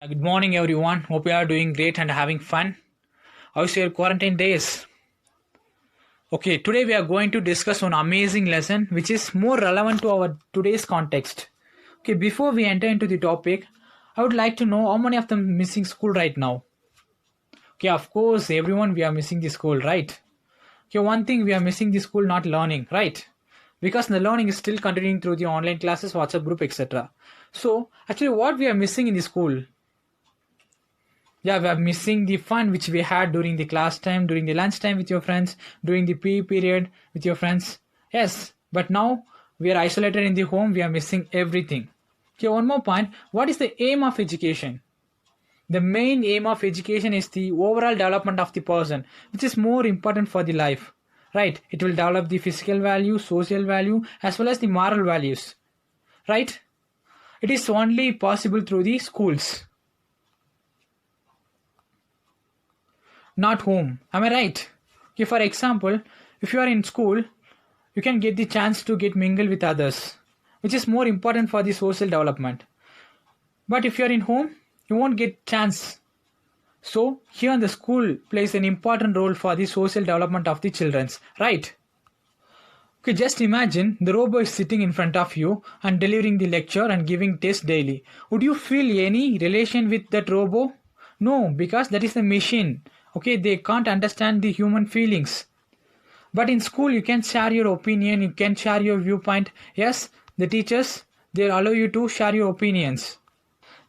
Good morning, everyone. Hope you are doing great and having fun. How's your quarantine days? Okay, today we are going to discuss one amazing lesson which is more relevant to our today's context. Okay, before we enter into the topic, I would like to know how many of them missing school right now. Okay, of course, everyone we are missing the school, right? Okay, one thing we are missing the school not learning, right? Because the learning is still continuing through the online classes, WhatsApp group, etc. So, actually, what we are missing in the school, yeah, we are missing the fun which we had during the class time, during the lunch time with your friends, during the PE period with your friends. Yes, but now we are isolated in the home, we are missing everything. Okay, one more point. What is the aim of education? The main aim of education is the overall development of the person, which is more important for the life. Right? It will develop the physical value, social value, as well as the moral values. Right? It is only possible through the schools, not home. Am I right? Okay, for example, if you are in school, you can get the chance to get mingle with others, which is more important for the social development. But if you are in home, you won't get chance. So here the school plays an important role for the social development of the childrens, right? Okay, just imagine the robot is sitting in front of you and delivering the lecture and giving tests daily. Would you feel any relation with that robot? No, because that is the machine. Okay, they can't understand the human feelings. But in school, you can share your opinion, you can share your viewpoint. Yes, the teachers, they allow you to share your opinions.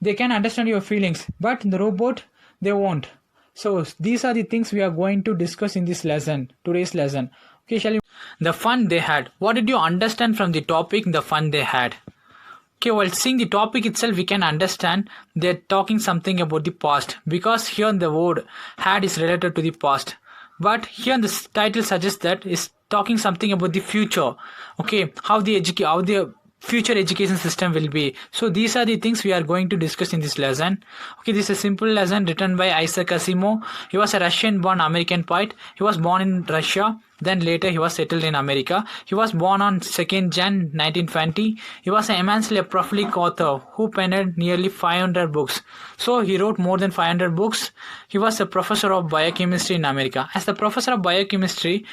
They can understand your feelings, but the robot, they won't. So these are the things we are going to discuss in this lesson, today's lesson. Okay, shall we? The fun they had. What did you understand from the topic, the fun they had? Okay, while seeing the topic itself, we can understand they're talking something about the past because here the word had is related to the past. But here the title suggests that is talking something about the future. Okay, how the future education system will be. So these are the things we are going to discuss in this lesson. Okay, this is a simple lesson written by Isaac Asimov. He was a Russian born American poet. He was born in Russia, then later he was settled in America. He was born on 2nd Jan 1920. He was an immensely prolific author who penned nearly 500 books. So he wrote more than 500 books. He was a professor of biochemistry in America. As the professor of biochemistry,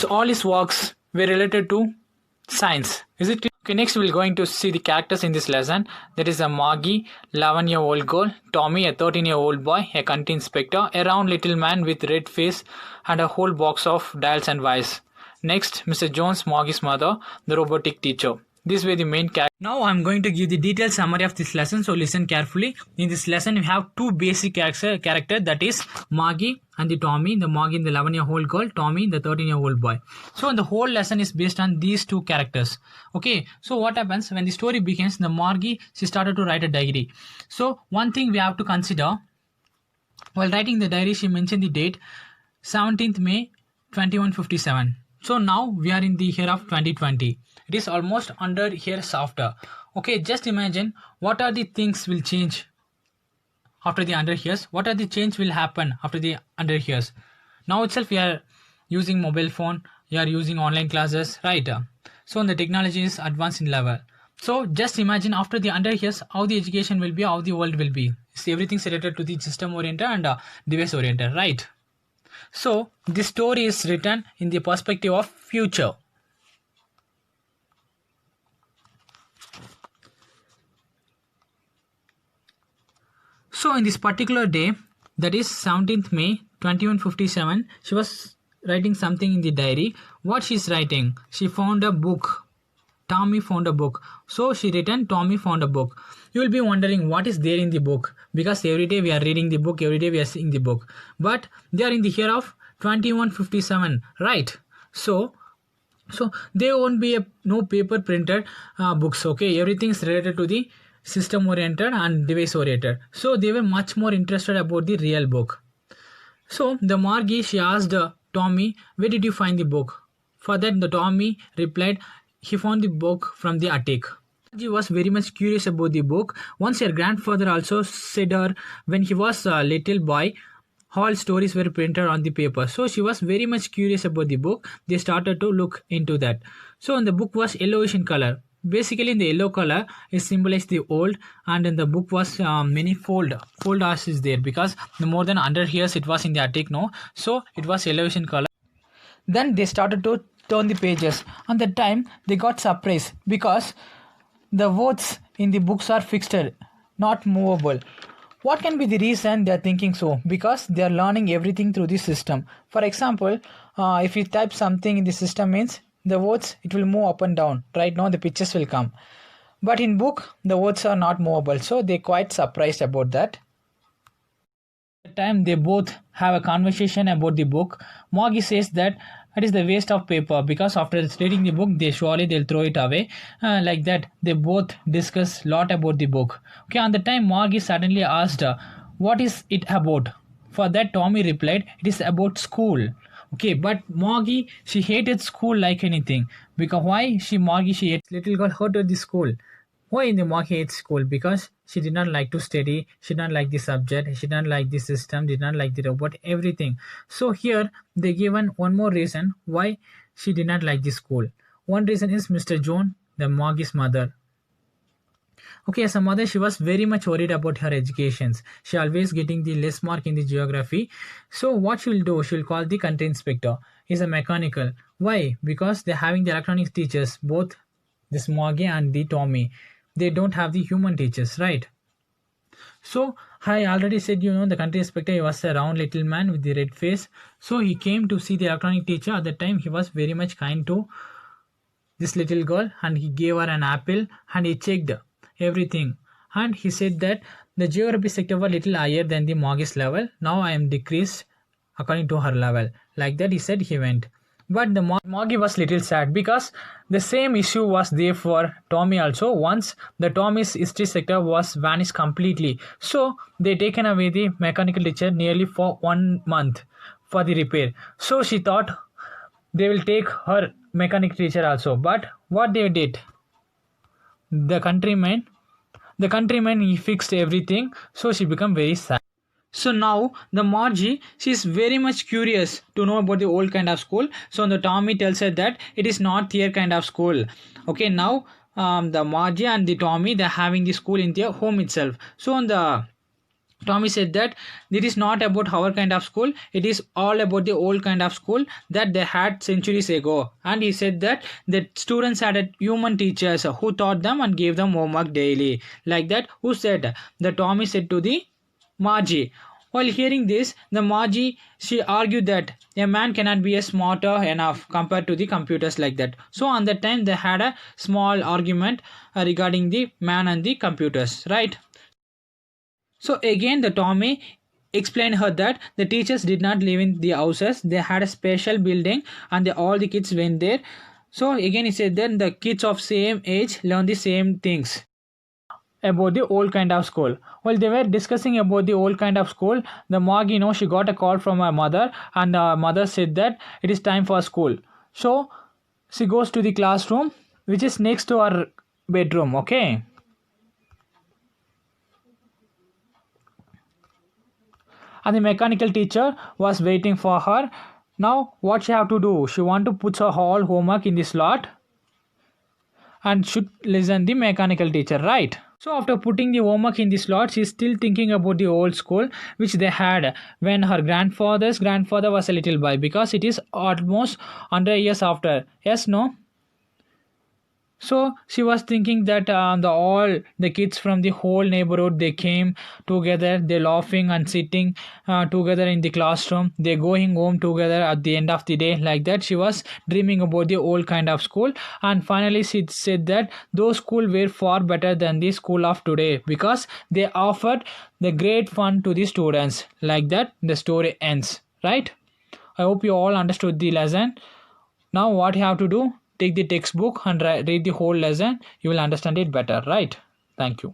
all his works were related to science. Is it clear? Okay, next we're going to see the characters in this lesson. There is a Margie, 11-year-old girl, Tommy, a 13-year-old boy, a country inspector, a round little man with red face and a whole box of dials and wires. Next, Mr. Jones, Margie's mother, the robotic teacher. These were the main characters. Now I'm going to give the detailed summary of this lesson, so listen carefully. In this lesson, we have two basic characters, that is Margie and the Tommy. The Margie, the 11-year-old girl, Tommy, the 13-year-old boy. So the whole lesson is based on these two characters. Okay, so what happens when the story begins? The Margie, she started to write a diary. So one thing we have to consider, while writing the diary, she mentioned the date 17th May 2157. So now we are in the year of 2020. It is almost 100 years after. Okay, just imagine what are the things will change after the 100 years. What are the change will happen after the 100 years? Now itself we are using mobile phone. We are using online classes, right? So the technology is advanced in level. So just imagine after the 100 years how the education will be, how the world will be. See, everything's related to the system oriented and device oriented, right? So this story is written in the perspective of future. So in this particular day, that is 17th May 2157, she was writing something in the diary. What she's writing? She found a book. Tommy found a book. So she written Tommy found a book. You will be wondering what is there in the book, because every day we are reading the book, every day we are seeing the book. But they are in the year of 2157, right? So there won't be no paper printed books. Okay, everything is related to the system oriented and device oriented. So they were much more interested about the real book. So the Margie, she asked Tommy, where did you find the book? For that the Tommy replied, he found the book from the attic. She was very much curious about the book. Once her grandfather also said her when he was a little boy, all stories were printed on the paper. So she was very much curious about the book. They started to look into that. So the book was yellowish in color. basically in the yellow color it symbolizes the old, and in the book was many fold as is there, because the more than 100 years it was in the attic, no, so it was yellowish in color. Then they started to turn the pages, and that time they got surprised because the words in the books are fixed, not movable. What can be the reason they are thinking so? Because they are learning everything through the system. For example, if you type something in the system, means the words it will move up and down. Right now the pictures will come. But in book the words are not movable, so they quite surprised about that. At the time they both have a conversation about the book. Moggy says that it is the waste of paper, because after reading the book they'll throw it away. Like that they both discuss lot about the book. Okay, on the time Moggy suddenly asked what is it about. For that Tommy replied, it is about school. Okay, but Moggy, she hated school like anything. Because why she hates little girl hated the school. Why in the Moggy hates school? Because she did not like to study, she did not like the subject, she did not like the system, did not like the robot, everything. So here they given one more reason why she did not like the school. One reason is Mr. John, the Moggy's mother. Okay, as a mother, she was very much worried about her educations. She always getting the less mark in the geography. So what she will do, she will call the country inspector. He's a mechanical. Why? Because they're having the electronics teachers, both this Moggy and the Tommy. They don't have the human teachers, right? So I already said, the country inspector, he was a round little man with the red face. So he came to see the electronic teacher. At that time he was very much kind to this little girl, and he gave her an apple, and he checked everything, and he said that the geography sector was little higher than the Moggy's level. Now I am decreased according to her level. Like that he said, he went. But the Moggy was little sad, because the same issue was there for Tommy also. Once the Tommy's history sector was vanished completely, so they taken away the mechanical teacher nearly for 1 month for the repair. So she thought they will take her mechanic teacher also. But what they did, the countryman he fixed everything, so she became very sad. So now the Margie, she is very much curious to know about the old kind of school. So the Tommy tells her that it is not their kind of school. Okay, now the Margie and the Tommy, they're having the school in their home itself. So on the Tommy said that it is not about our kind of school, it is all about the old kind of school that they had centuries ago. And he said that the students had human teachers who taught them and gave them homework daily. Like that, who said? The Tommy said to the Margie. While hearing this, the Margie, she argued that a man cannot be smarter enough compared to the computers, like that. So on that time they had a small argument regarding the man and the computers, right? So again the Tommy explained her that the teachers did not live in the houses, they had a special building, and all the kids went there. So again he said that the kids of same age learn the same things about the old kind of school. While they were discussing about the old kind of school, the Moggy, she got a call from her mother, and her mother said that it is time for school. So she goes to the classroom, which is next to her bedroom. Okay, and the mechanical teacher was waiting for her. Now what she have to do, she want to put her whole homework in the slot and should listen the mechanical teacher, right? So after putting the homework in the slot, she is still thinking about the old school which they had when her grandfather's grandfather was a little boy, because it is almost 100 years after. Yes, no? So she was thinking that all the kids from the whole neighborhood, they came together, they laughing and sitting together in the classroom, they going home together at the end of the day. Like that she was dreaming about the old kind of school, and finally she said that those schools were far better than the school of today, because they offered the great fun to the students. Like that the story ends, right? I hope you all understood the lesson. Now what you have to do, take the textbook and read the whole lesson. You will understand it better, right? Thank you.